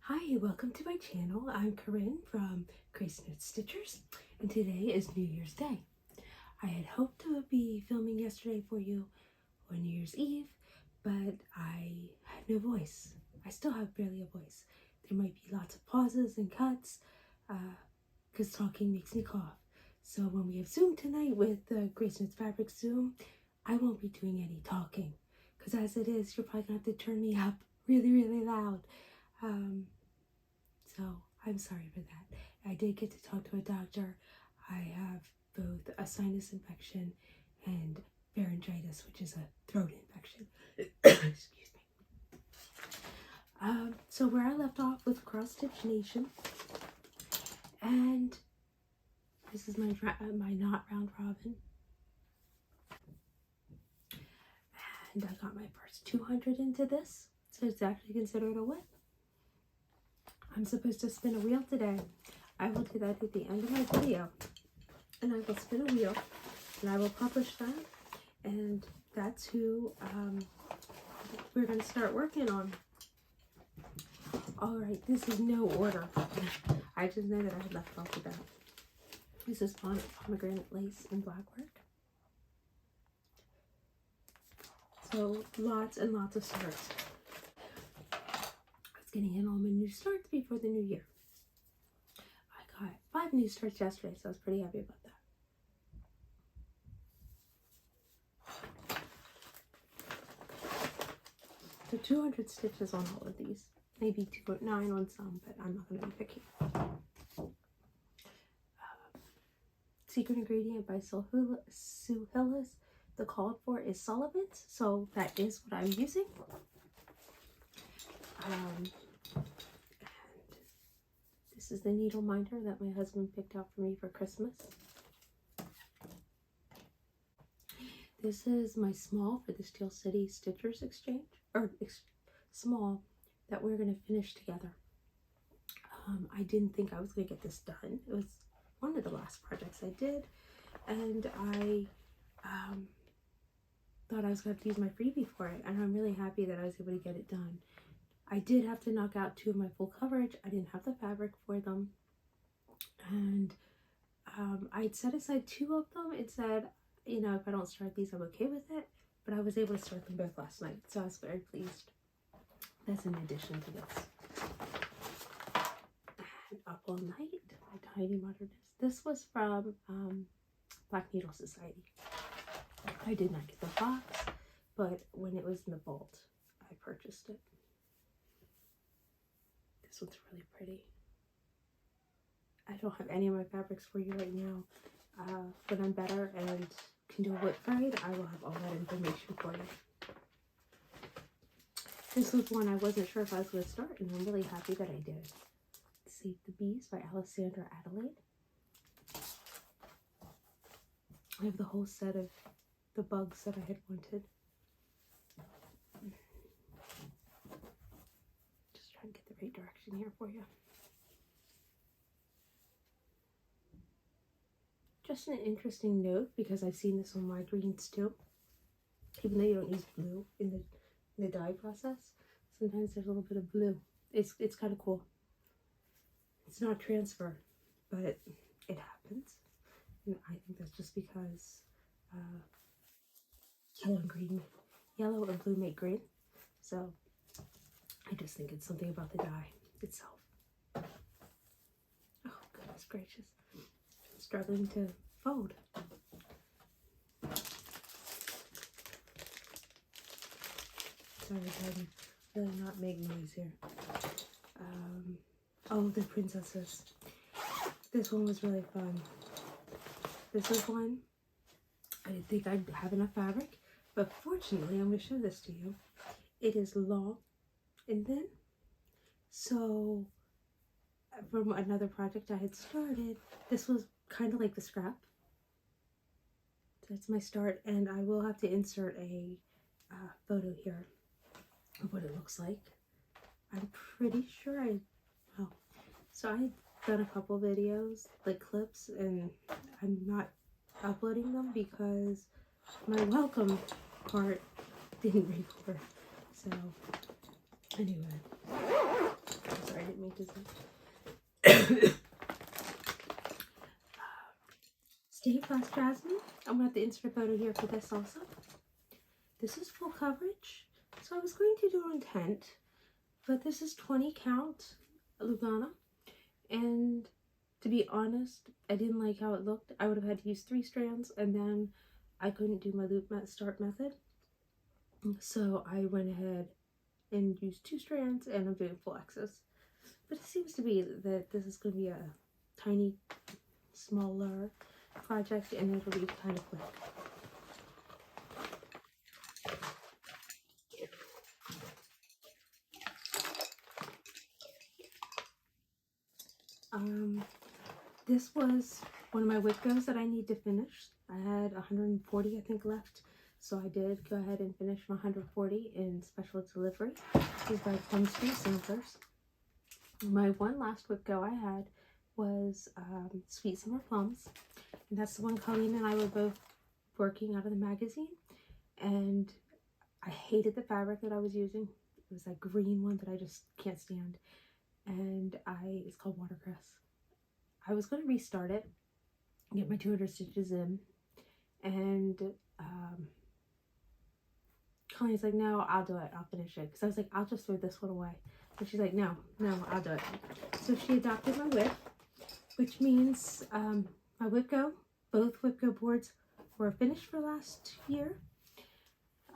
Hi, welcome to my channel. I'm Corrin from GraceNotesStitchers, and today is New Year's Day. I had hoped to be filming yesterday for you on New Year's Eve, but I had no voice. I still have barely a voice. There might be lots of pauses and cuts, because talking makes me cough. So when we have Zoom tonight with the GraceNotesFabrics Zoom, I won't be doing any talking, because as it is, you're probably going to have to turn me up really loud. So I'm sorry for that. I did get to talk to a doctor. I have both a sinus infection and pharyngitis, which is a throat infection. Excuse me. So where I left off with Cross Stitch Nation, and this is my knot round robin, and I got my first 200 into this, so it's actually considered a win. I'm supposed to spin a wheel today. I will do that at the end of my video, and I will spin a wheel and I will publish that, and that's who we're going to start working on. Alright, this is no order. I just know that I had left off with that. This is pomegranate lace and black work. So lots and lots of starts. Getting in all my new starts before the new year. I got 5 new starts yesterday, so I was pretty happy about that. So 200 stitches on all of these. Maybe 209 on some, but I'm not going to be picky. Secret ingredient by Sue Hillis. The called for is Sullivan's, so that is what I'm using. And this is the needle minder that my husband picked out for me for Christmas. This is my small for the Steel City Stitchers exchange, or small that we're going to finish together. I didn't think I was going to get this done. It was one of the last projects I did, and I thought I was going to have to use my freebie for it, and I'm really happy that I was able to get it done. I did have to knock out 2 of my full coverage. I didn't have the fabric for them. And I'd set aside 2 of them. It said, you know, if I don't start these, I'm okay with it. But I was able to start them both last night, so I was very pleased. That's in addition to this. And Up All Night, my tiny modernist. This was from Black Needle Society. I did not get the box, but when it was in the vault, I purchased it. This one's really pretty. I don't have any of my fabrics for you right now. When I'm better and can do a whip braid, I will have all that information for you. This was one I wasn't sure if I was going to start, and I'm really happy that I did. Save the Bees by Alessandra Adelaide. I have the whole set of the bugs that I had wanted. Try and get the right direction here for you. Just an interesting note, because I've seen this on my greens too. Even though you don't use blue in the dye process, sometimes there's a little bit of blue. It's kind of cool. It's not transfer, but it happens. And I think that's just because yellow and blue make green. So I just think it's something about the dye itself. Oh, goodness gracious. I'm struggling to fold. Sorry, I'm really not making noise here. Oh, the princesses. This one was really fun. This is one I didn't think I'd have enough fabric, but fortunately, I'm going to show this to you. It is long and thin. So from another project I had started, this was kind of like the scrap. That's my start, and I will have to insert a photo here of what it looks like. I'm pretty sure so I had done a couple videos, like clips, and I'm not uploading them because my welcome part didn't record. So anyway, I'm sorry, I didn't design. Stained glass jasmine. I'm going to have to insert a photo here for this also. This is full coverage. So I was going to do on tent, but this is 20 count Lugana. And to be honest, I didn't like how it looked. I would have had to use 3 strands, and then I couldn't do my loop start method. So I went ahead and used 2 strands, and I'm doing full excess. But it seems to be that this is going to be a tiny, smaller project, and it'll be kind of quick. This was one of my whip goes that I need to finish. I had 140, I think, left. So I did go ahead and finish my 140 in special delivery. These by Flosstube samplers. My one last whip go I had was Sweet Summer Plums. And that's the one Colleen and I were both working out of the magazine. And I hated the fabric that I was using. It was that green one that I just can't stand. And it's called Watercress. I was going to restart it, get my 200 stitches in, and Colleen's like, no, I'll do it, I'll finish it, because I was like, I'll just throw this one away, and she's like, no, I'll do it. So she adopted my whip, which means my whip go, both whip go boards were finished for last year.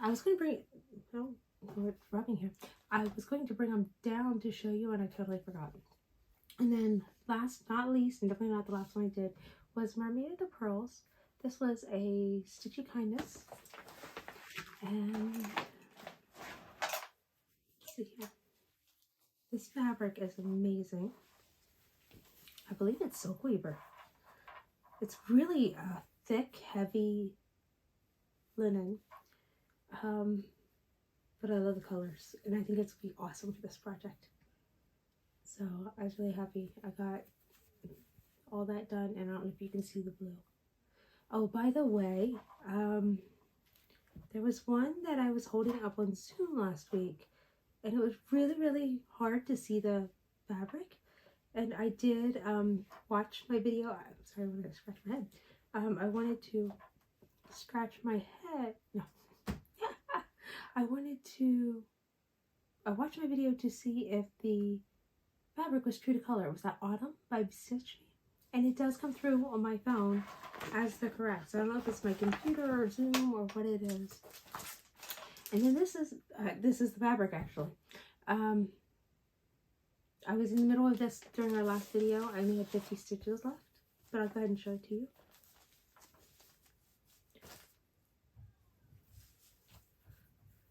I was going to bring, no, we're rubbing here. I was going to bring them down to show you, and I totally forgot. And then last, not least, and definitely not the last one I did, was Mermaid of the Pearls. This was a Stitchy Kindness. And let's see here. This fabric is amazing. I believe it's Silk Weaver. It's really a thick, heavy linen. But I love the colors, and I think it's going to be awesome for this project. So I was really happy. I got all that done, and I don't know if you can see the blue. Oh, by the way, there was one that I was holding up on Zoom last week, and it was really, really hard to see the fabric. And I did watch my video. I'm sorry, I'm going to scratch my head. I wanted to scratch my head. No. I watched my video to see if the fabric was true to color. It was that Autumn by Stitch Me. And it does come through on my phone as the correct. So I don't know if it's my computer or Zoom or what it is. And then this is the fabric actually. I was in the middle of this during our last video. I only had 50 stitches left, but I'll go ahead and show it to you.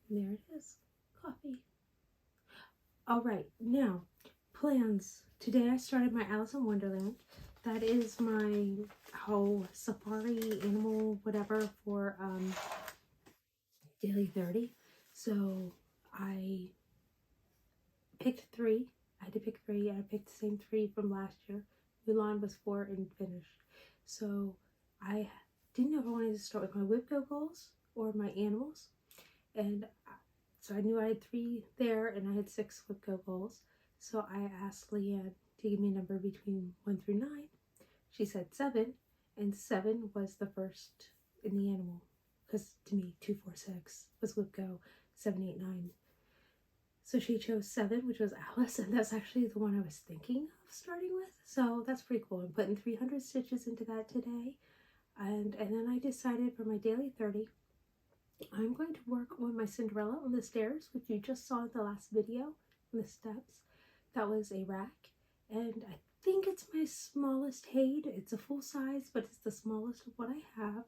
And there it is, coffee. All right, now plans. Today I started my Alice in Wonderland. That is my whole safari animal whatever for daily 30. So I picked 3. I had to pick 3. I picked the same 3 from last year. Mulan was 4 and finished. So I didn't know if I wanted to start with my whip go goals or my animals. And so I knew I had 3 there, and I had 6 whip go goals. So I asked Leanne to give me a number between 1 through 9. She said 7, and 7 was the first in the animal. Because to me, 2, 4, 6 was whip go, 7, 8, 9. So she chose 7, which was Alice, and that's actually the one I was thinking of starting with. So that's pretty cool. I'm putting 300 stitches into that today. And then I decided for my daily 30, I'm going to work on my Cinderella on the stairs, which you just saw in the last video on the steps. That was a rack, and I think it's my smallest height. It's a full size, but it's the smallest of what I have.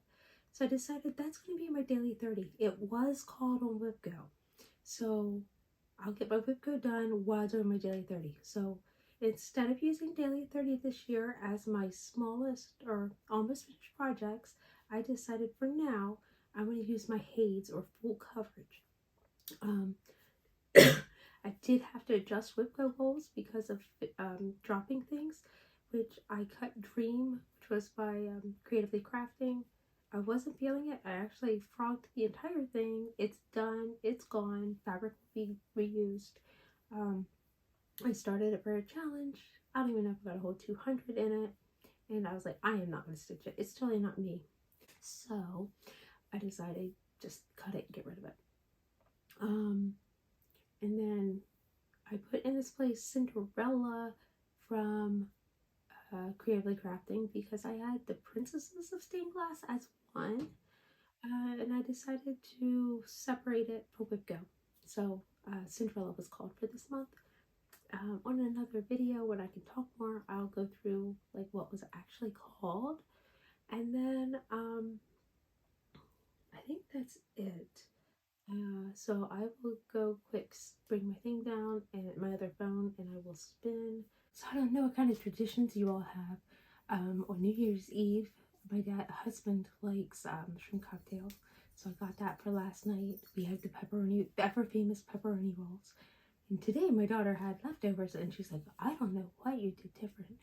So I decided that's going to be my daily 30. It was called on whip go, so I'll get my whip go done while doing my daily 30. So instead of using daily 30 this year as my smallest or almost finished projects, I decided for now I'm going to use my heights or full coverage. I did have to adjust whip go goals because of dropping things, which I cut Dream, which was by Creatively Crafting. I wasn't feeling it. I actually frogged the entire thing. It's done. It's gone. Fabric will be reused. I started it for a challenge. I don't even know if I got a whole 200 in it. And I was like, I am not going to stitch it. It's totally not me. So I decided just cut it and get rid of it. And then I put in this place Cinderella from Creatively Crafting because I had the Princesses of Stained Glass as one. And I decided to separate it for WipGo. So Cinderella was called for this month. On another video when I can talk more, I'll go through like what was actually called. And then I think that's it. So I will go quick, bring my thing down and my other phone, and I will spin. So I don't know what kind of traditions you all have. On New Year's Eve, my husband likes shrimp cocktails, so I got that for last night. We had the pepperoni, the ever famous pepperoni rolls. And today my daughter had leftovers, and she's like, I don't know what you did different,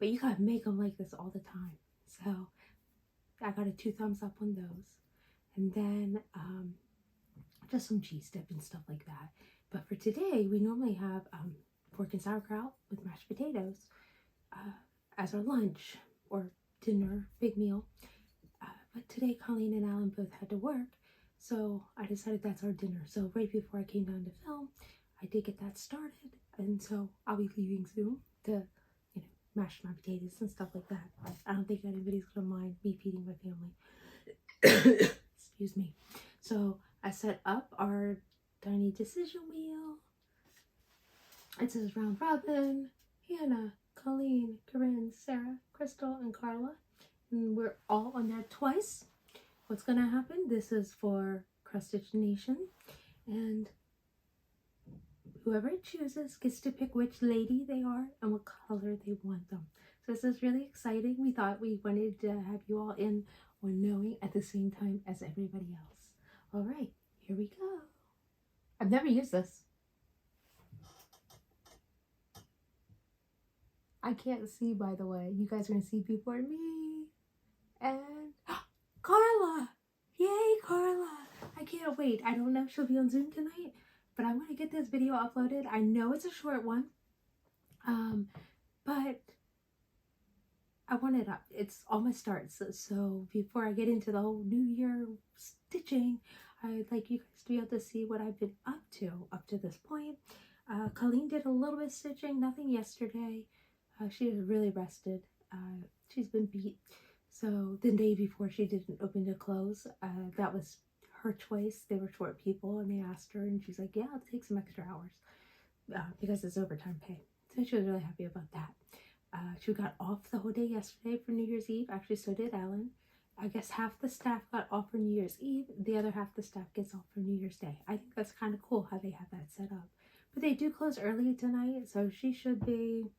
but you gotta make them like this all the time. So I got a 2 thumbs up on those. And then just some cheese dip and stuff like that. But for today, we normally have pork and sauerkraut with mashed potatoes as our lunch or dinner, big meal. But today, Colleen and Alan both had to work, so I decided that's our dinner. So right before I came down to film, I did get that started, and so I'll be leaving soon to, mash my potatoes and stuff like that. I don't think anybody's gonna mind me feeding my family. Excuse me. So I set up our tiny decision wheel. It says round robin, Hannah, Colleen, Corrin, Sarah, Crystal, and Carla. And we're all on there twice. What's gonna happen? This is for Cross Stitch Nation, and whoever it chooses gets to pick which lady they are and what color they want them. So this is really exciting. We thought we wanted to have you all in on knowing at the same time as everybody else. All right, here we go. I've never used this. I can't see, by the way. You guys are gonna see before me. And Carla! Yay, Carla! I can't wait. I don't know if she'll be on Zoom tonight, but I want to get this video uploaded. I know it's a short one, but I want it up. It's almost starts. So before I get into the whole New Year stitching, I'd like you guys to be able to see what I've been up to this point. Colleen did a little bit of stitching, nothing yesterday. She was really rested. She's been beat. So the day before she didn't open to close, that was her choice. They were short people and they asked her and she's like, yeah, I'll take some extra hours because it's overtime pay. So she was really happy about that. She got off the whole day yesterday for New Year's Eve. Actually, so did Ellen. I guess half the staff got off for New Year's Eve. The other half the staff gets off for New Year's Day. I think that's kind of cool how they have that set up. But they do close early tonight, so she'll be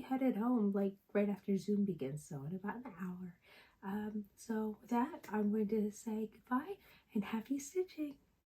headed home like right after Zoom begins, so in about an hour. So with that, I'm going to say goodbye and happy stitching.